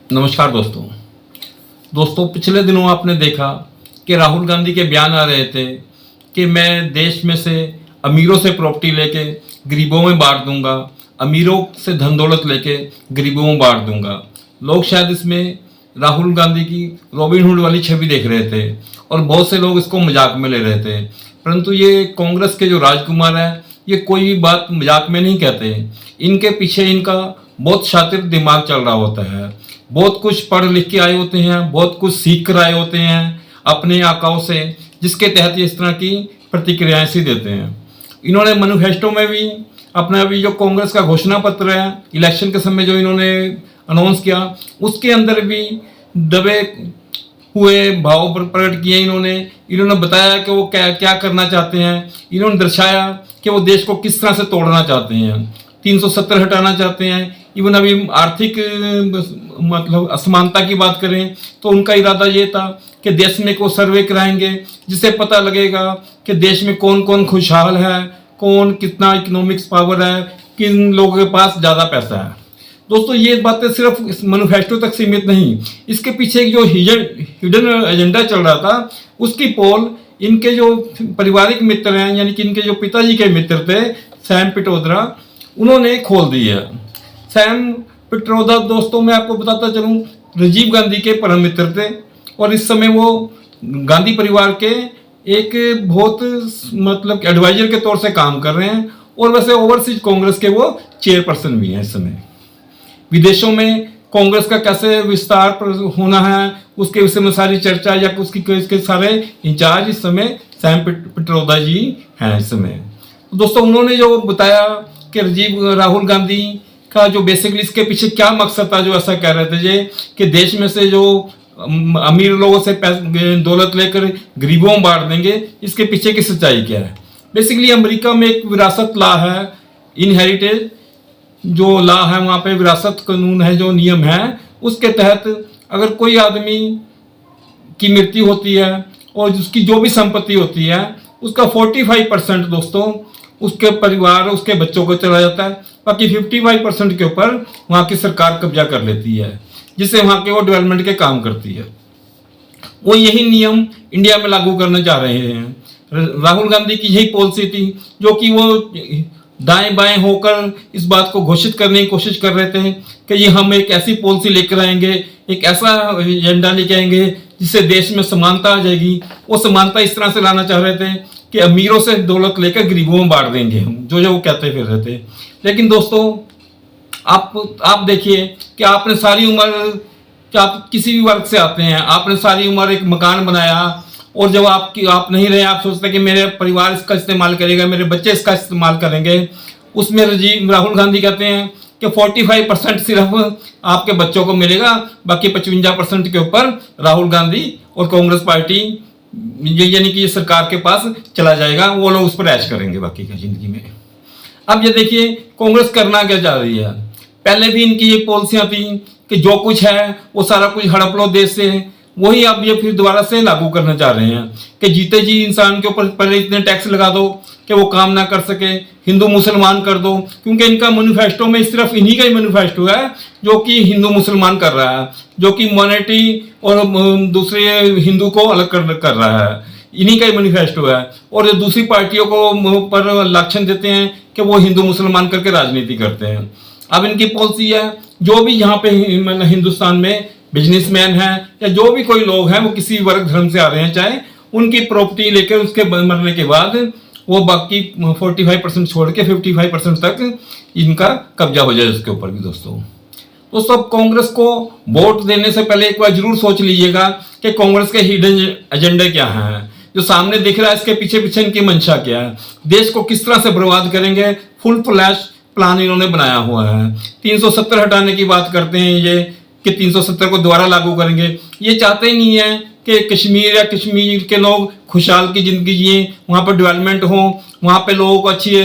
नमस्कार दोस्तों पिछले दिनों आपने देखा कि राहुल गांधी के बयान आ रहे थे कि मैं देश में से अमीरों से प्रॉपर्टी लेके गरीबों में बांट दूंगा, अमीरों से धन दौलत लेके गरीबों में बांट दूंगा। लोग शायद इसमें राहुल गांधी की रॉबिन हुड वाली छवि देख रहे थे और बहुत से लोग इसको मजाक में ले रहे थे, परंतु ये कांग्रेस के जो राजकुमार हैं ये कोई भी बात मजाक में नहीं कहते। इनके पीछे इनका बहुत शातिर दिमाग चल रहा होता है, बहुत कुछ पढ़ लिख के आए होते हैं, बहुत कुछ सीख कर आए होते हैं अपने आकाओं से, जिसके तहत ये इस तरह की प्रतिक्रियाएं सी देते हैं। इन्होंने मैनिफेस्टो में भी अपना अभी जो कांग्रेस का घोषणा पत्र है इलेक्शन के समय जो इन्होंने अनाउंस किया उसके अंदर भी दबे हुए भाव प्रकट किए। इन्होंने बताया कि वो क्या क्या करना चाहते हैं। इन्होंने दर्शाया कि वो देश को किस तरह से तोड़ना चाहते हैं, 370 हटाना चाहते हैं। इवन अभी आर्थिक मतलब असमानता की बात करें तो उनका इरादा ये था कि देश में को सर्वे कराएंगे जिससे पता लगेगा कि देश में कौन कौन खुशहाल है, कौन कितना इकोनॉमिक्स पावर है, किन लोगों के पास ज़्यादा पैसा है। दोस्तों ये बातें सिर्फ इस मैनिफेस्टो तक सीमित नहीं, इसके पीछे एक जो हिडन एजेंडा चल रहा था उसकी पोल इनके जो पारिवारिक मित्र हैं, यानी कि इनके जो पिताजी के मित्र थे सैम पिट्रोदा, उन्होंने खोल दी है। सैम पिट्रोदा दोस्तों मैं आपको बताता चलूं राजीव गांधी के परम मित्र थे और इस समय वो गांधी परिवार के एक बहुत मतलब एडवाइजर के तौर से काम कर रहे हैं और वैसे ओवरसीज कांग्रेस के वो चेयरपर्सन भी हैं। इस समय विदेशों में कांग्रेस का कैसे विस्तार होना है उसके विषय में सारी चर्चा या उसके सारे इंचार्ज इस समय सैम पिट्रोदा जी हैं इस समय। दोस्तों उन्होंने जो बताया कि राहुल गांधी का जो बेसिकली इसके पीछे क्या मकसद था, जो ऐसा कह रहे थे कि देश में से जो अमीर लोगों से दौलत लेकर गरीबों में बांट देंगे, इसके पीछे की सच्चाई क्या है। बेसिकली अमेरिका में एक विरासत लॉ है, इनहेरिटेज जो लॉ है वहाँ पे विरासत कानून है, जो नियम है उसके तहत अगर कोई आदमी की मृत्यु होती है और उसकी जो भी संपत्ति होती है उसका 45% दोस्तों उसके परिवार उसके बच्चों को चला जाता है, बाकी 55% के ऊपर वहाँ की सरकार कब्जा कर लेती है, जिससे वहाँ के वो डेवलपमेंट के काम करती है। वो यही नियम इंडिया में लागू करना चाह रहे हैं। राहुल गांधी की यही पॉलिसी थी जो कि वो दाएं बाएं होकर इस बात को घोषित करने की कोशिश कर रहे थे कि ये हम एक ऐसी पॉलिसी लेकर आएंगे, एक ऐसा एजेंडा लेके आएंगे जिससे देश में समानता आ जाएगी। वो समानता इस तरह से लाना चाह रहे थे कि अमीरों से दौलत लेकर गरीबों में बांट देंगे हम, जो वो कहते फिर रहे थे। लेकिन दोस्तों आप देखिए कि आपने सारी उम्र, कि आप किसी भी वर्ग से आते हैं, आपने सारी उम्र एक मकान बनाया और जब आप नहीं रहे, आप सोचते कि मेरे परिवार इसका इस्तेमाल करेगा, मेरे बच्चे इसका इस्तेमाल करेंगे। उसमें राहुल गांधी कहते हैं कि 45% सिर्फ आपके बच्चों को मिलेगा, बाकी 55% के ऊपर राहुल गांधी और कांग्रेस पार्टी यानी कि ये सरकार के पास चला जाएगा, वो लोग उस पर ऐश करेंगे बाकी की जिंदगी में। अब ये देखिए कांग्रेस करना क्या चाह रही है। पहले भी इनकी ये पॉलिसियां थी कि जो कुछ है वो सारा कुछ हड़प लो देश से, वही अब ये फिर दोबारा से लागू करना चाह रहे हैं कि जीते जी इंसान के ऊपर पहले इतने टैक्स लगा दो कि वो काम ना कर सके, हिंदू मुसलमान कर दो, क्योंकि इनका मैनिफेस्टो में सिर्फ इन्हीं का ही मैनिफेस्टो है जो कि हिंदू मुसलमान कर रहा है, जो कि माइनॉरिटी और दूसरे हिंदू को अलग कर रहा है, इन्हीं का ही मैनिफेस्टो है। और जो दूसरी पार्टियों को पर लक्षण देते हैं कि वो हिंदू मुसलमान करके राजनीति करते हैं। अब इनकी पॉलिसी है जो भी यहाँ पे हिंदुस्तान में बिजनेसमैन हैं या जो भी कोई लोग हैं वो किसी वर्ग धर्म से आ रहे हैं, चाहे उनकी प्रॉपर्टी लेकर उसके मरने के बाद वो बाकी 45% छोड़ के 55% तक इनका कब्जा हो जाए उसके ऊपर भी। दोस्तों कांग्रेस को वोट देने से पहले एक बार जरूर सोच लीजिएगा कि कांग्रेस के हिडन एजेंडे क्या हैं, जो सामने दिख रहा है इसके पीछे पीछे इनकी मंशा क्या है, देश को किस तरह से बर्बाद करेंगे। फुल फ्लैश प्लान इन्होंने बनाया हुआ है। 370 हटाने की बात करते हैं ये कि 370 को दोबारा लागू करेंगे। ये चाहते ही नहीं है कि कश्मीर के लोग खुशहाल की जिंदगी जिए, वहाँ पर डेवलपमेंट हो, वहाँ पे लोगों को अच्छी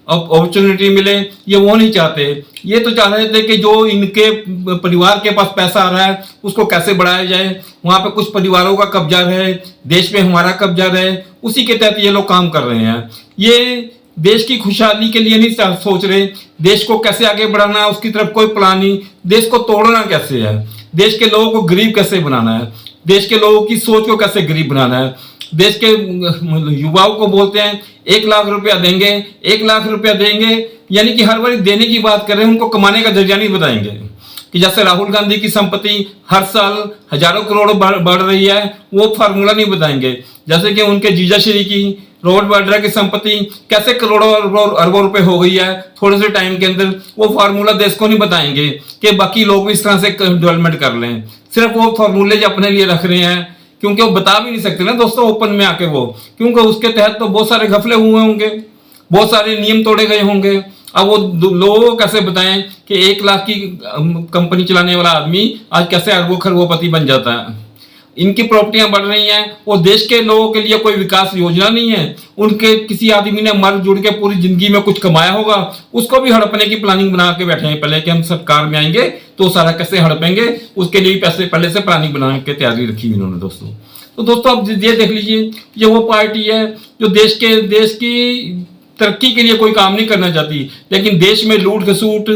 अपॉर्चुनिटी मिले, ये वो नहीं चाहते। ये तो चाह रहे थे कि जो इनके परिवार के पास पैसा आ रहा है उसको कैसे बढ़ाया जाए, वहाँ पे कुछ परिवारों का कब्जा रहे, देश में हमारा कब्जा रहे, उसी के तहत ये लोग काम कर रहे हैं। ये देश की खुशहाली के लिए नहीं सोच रहे, देश को कैसे आगे बढ़ाना है उसकी तरफ कोई प्लान नहीं, देश को तोड़ना कैसे है। देश के लोगों को गरीब कैसे बनाना है, देश के लोगों की सोच को कैसे गरीब बनाना है। देश के युवाओं को बोलते हैं 1 लाख रुपया देंगे, 1 लाख रुपया देंगे, यानी कि हर बार देने की बात कर रहे हैं, उनको कमाने का जरिया नहीं बताएंगे। कि जैसे राहुल गांधी की संपत्ति हर साल हजारों करोड़ बढ़ रही है, वो फार्मूला नहीं बताएंगे। जैसे कि उनके जीजाश्री की रॉबर्ट वाड्रा की संपत्ति कैसे करोड़ों अरबों रुपए हो गई है थोड़े से टाइम के अंदर, वो फार्मूला देश को नहीं बताएंगे कि बाकी लोग भी इस तरह से डेवलपमेंट कर लें। सिर्फ वो फार्मूले जो अपने लिए रख रहे हैं, क्योंकि वो बता भी नहीं सकते ना दोस्तों ओपन में आके वो, क्योंकि उसके तहत तो बहुत सारे घपले हुए होंगे, बहुत सारे नियम तोड़े गए होंगे। अब वो लोगों को कैसे बताएं कि 1 लाख की कंपनी चलाने वाला आदमी आज कैसे अरबों खरबोपति बन जाता है। इनकी प्रॉपर्टियां बढ़ रही हैं, वो देश के लोगों के लिए कोई विकास योजना नहीं है। उनके किसी आदमी ने मर जुड़ के पूरी जिंदगी में कुछ कमाया होगा, उसको भी हड़पने की प्लानिंग बना के बैठे हैं पहले कि हम सरकार में आएंगे तो सारा कैसे हड़पेंगे, उसके लिए पैसे पहले से प्लानिंग बना के तैयारी रखी हुई इन्होंने दोस्तों। तो दोस्तों अब ये देख लीजिए, ये वो पार्टी है जो देश की तरक्की के लिए कोई काम नहीं करना चाहती, लेकिन देश में लूट खसूट,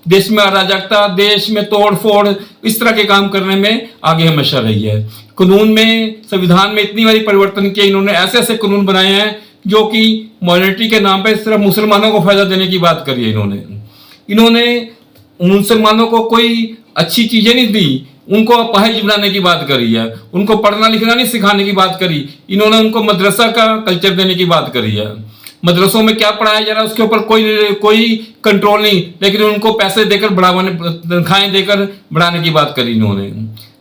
देश में अराजकता, देश में तोड़ फोड़, इस तरह के काम करने में आगे हमेशा रही है। कानून में, संविधान में इतनी बारी परिवर्तन किए इन्होंने, ऐसे ऐसे कानून बनाए हैं जो कि मॉनिटरी के नाम पे सिर्फ मुसलमानों को फायदा देने की बात करी है इन्होंने मुसलमानों को कोई अच्छी चीजें नहीं दी, उनको अपाहिज बनाने की बात करी है, उनको पढ़ना लिखना नहीं सिखाने की बात करी इन्होंने, उनको मदरसा का कल्चर देने की बात करी है। मदरसों में क्या पढ़ाया जा रहा है उसके ऊपर कोई कंट्रोल नहीं, लेकिन उनको पैसे देकर बढ़ाने, तनख्वाहें देकर बढ़ाने की बात करी इन्होंने।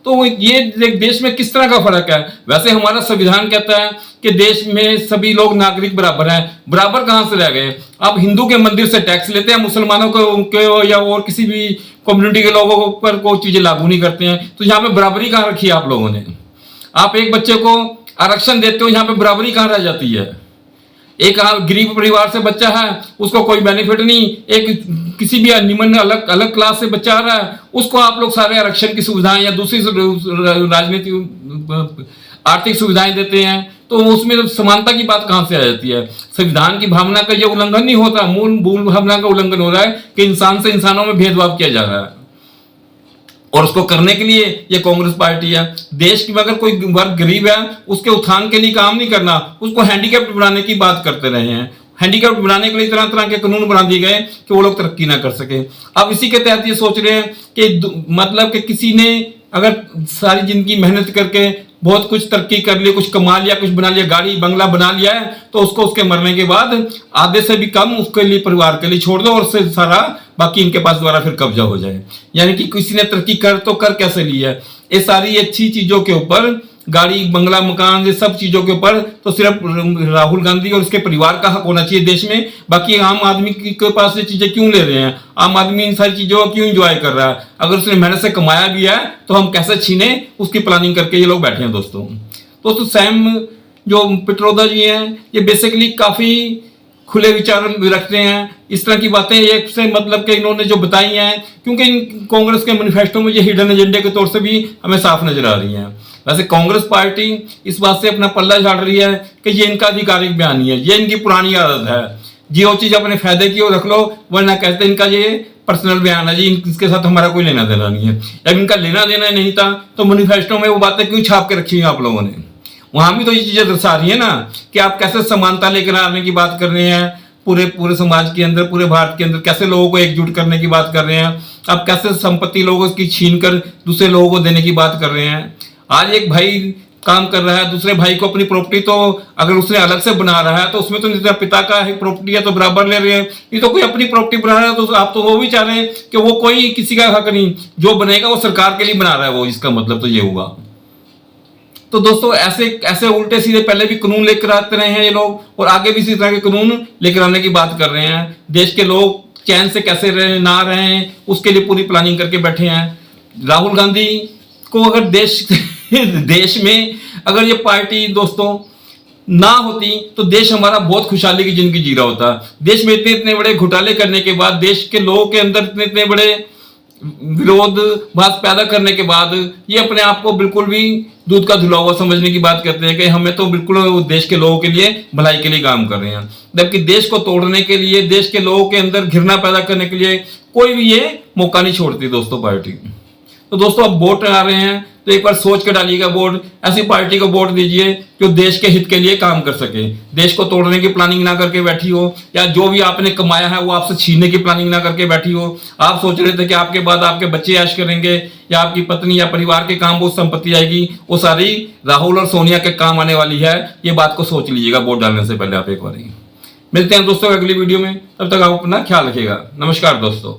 तो ये देश में किस तरह का फर्क है। वैसे हमारा संविधान कहता है कि देश में सभी लोग नागरिक बराबर हैं, बराबर कहां से रह गए। आप हिंदू के मंदिर से टैक्स लेते हैं, मुसलमानों को या और किसी भी कम्युनिटी के लोगों पर कोई चीजें लागू नहीं करते हैं, तो यहाँ पे बराबरी कहाँ रखी है आप लोगों ने। आप एक बच्चे को आरक्षण देते हो, यहाँ पे बराबरी कहाँ रह जाती है। एक गरीब परिवार से बच्चा है उसको कोई बेनिफिट नहीं, एक किसी भी निम्न अलग क्लास से बच्चा आ रहा है उसको आप लोग सारे आरक्षण की सुविधाएं या दूसरी राजनीतिक आर्थिक सुविधाएं देते हैं, तो उसमें समानता की बात कहां से आ जाती है। संविधान की भावना का ये उल्लंघन नहीं होता, मूल भावना का उल्लंघन हो रहा है कि इंसान से इंसानों में भेदभाव किया जा रहा है, और उसको करने के लिए ये कांग्रेस पार्टी है। देश में अगर कोई वर्ग गरीब है उसके उत्थान के लिए काम नहीं करना, उसको हैंडीकैप्ड बनाने की बात करते रहे हैं। हैंडीकैप्ड बनाने के लिए तरह तरह के कानून बना दिए गए कि वो लोग तरक्की ना कर सके। अब इसी के तहत ये सोच रहे हैं कि मतलब कि किसी ने अगर सारी जिंदगी मेहनत करके बहुत कुछ तरक्की कर लिया, कुछ कमा लिया, कुछ बना लिया, गाड़ी बंगला बना लिया है, तो उसको उसके मरने के बाद आधे से भी कम उसके लिए परिवार के लिए छोड़ दो और उससे सारा बाकी इनके पास दोबारा फिर कब्जा हो जाए। यानी कि किसी ने तरक्की तो कर कैसे ली है। ये सारी अच्छी चीजों के ऊपर, गाड़ी बंगला मकान, ये सब चीजों के ऊपर तो सिर्फ राहुल गांधी और उसके परिवार का हक होना चाहिए देश में। बाकी आम आदमी के पास ये चीजें क्यों ले रहे हैं, आम आदमी इन सारी चीजों को क्यों एंजॉय कर रहा है। अगर उसने मेहनत से कमाया भी है तो हम कैसे छीने, उसकी प्लानिंग करके ये लोग बैठे हैं दोस्तों। सैम जो पित्रोदा जी हैं ये बेसिकली काफी खुले विचार रखते हैं। इस तरह की बातें एक से मतलब कि इन्होंने जो बताई हैं, क्योंकि कांग्रेस के मैनिफेस्टो में ये हिडन एजेंडे के तौर से भी हमें साफ नजर आ रही हैं। वैसे कांग्रेस पार्टी इस बात से अपना पल्ला झाड़ रही है कि ये इनका आधिकारिक बयान नहीं है, ये इनकी पुरानी आदत है। जो चीज अपने फायदे की रख लो, वरना कहते इनका ये पर्सनल बयान है जी, इसके साथ हमारा कोई लेना देना नहीं है। जब इनका लेना देना नहीं था तो मैनिफेस्टो में वो बातें क्यों छाप के रखी है आप लोगों ने। वहां भी तो ये चीजें दर्शा रही है ना कि आप कैसे समानता लेकर आने की बात कर रहे हैं पूरे समाज के अंदर, पूरे भारत के अंदर कैसे लोगों को एकजुट करने की बात कर रहे हैं। आप कैसे संपत्ति लोगों की छीन कर दूसरे लोगों को देने की बात कर रहे हैं। आज एक भाई काम कर रहा है, दूसरे भाई को अपनी प्रॉपर्टी तो अगर उसने अलग से बना रहा है तो उसमें तो जितना पिता का है प्रॉपर्टी है तो बराबर ले रहे हैं। नहीं तो कोई अपनी प्रॉपर्टी बना रहा है तो आप तो वो भी चाह रहे हैं कि वो कोई किसी का हक नहीं, जो बनेगा वो सरकार के लिए बना रहा है वो, इसका मतलब तो ये हुआ। तो दोस्तों ऐसे उल्टे सीधे पहले भी कानून लेकर आते रहे हैं ये लोग, और आगे भी इसी तरह के कानून लेकर आने की बात कर रहे हैं। देश के लोग चैन से कैसे रहे ना रहे उसके लिए पूरी प्लानिंग करके बैठे हैं। राहुल गांधी को अगर देश में अगर ये पार्टी दोस्तों ना होती तो देश हमारा बहुत खुशहाली की जिंदगी जी रहा होता। देश में इतने बड़े घोटाले करने के बाद, देश के लोगों के अंदर इतने बड़े विरोधाभास पैदा करने के बाद ये अपने आप को बिल्कुल भी दूध का धुला हुआ समझने की बात करते हैं कि हमें तो बिल्कुल देश के लोगों के लिए भलाई के लिए काम कर रहे हैं। जबकि देश को तोड़ने के लिए, देश के लोगों के अंदर घृणा पैदा करने के लिए कोई भी ये मौका नहीं छोड़ती दोस्तों पार्टी। तो दोस्तों अब वोट आ रहे हैं तो एक बार सोच के डालिएगा वोट, ऐसी पार्टी को वोट दीजिए जो देश के हित के लिए काम कर सके, देश को तोड़ने की प्लानिंग ना करके बैठी हो, या जो भी आपने कमाया है वो आपसे छीनने की प्लानिंग ना करके बैठी हो। आप सोच रहे थे कि आपके बाद आपके बच्चे ऐश करेंगे या आपकी पत्नी या परिवार के काम वो संपत्ति आएगी, वो सारी राहुल और सोनिया के काम आने वाली है। ये बात को सोच लीजिएगा वोट डालने से पहले आप एक बार। मिलते हैं दोस्तों अगली वीडियो में, तब तक आप अपना ख्याल रखिएगा। नमस्कार दोस्तों।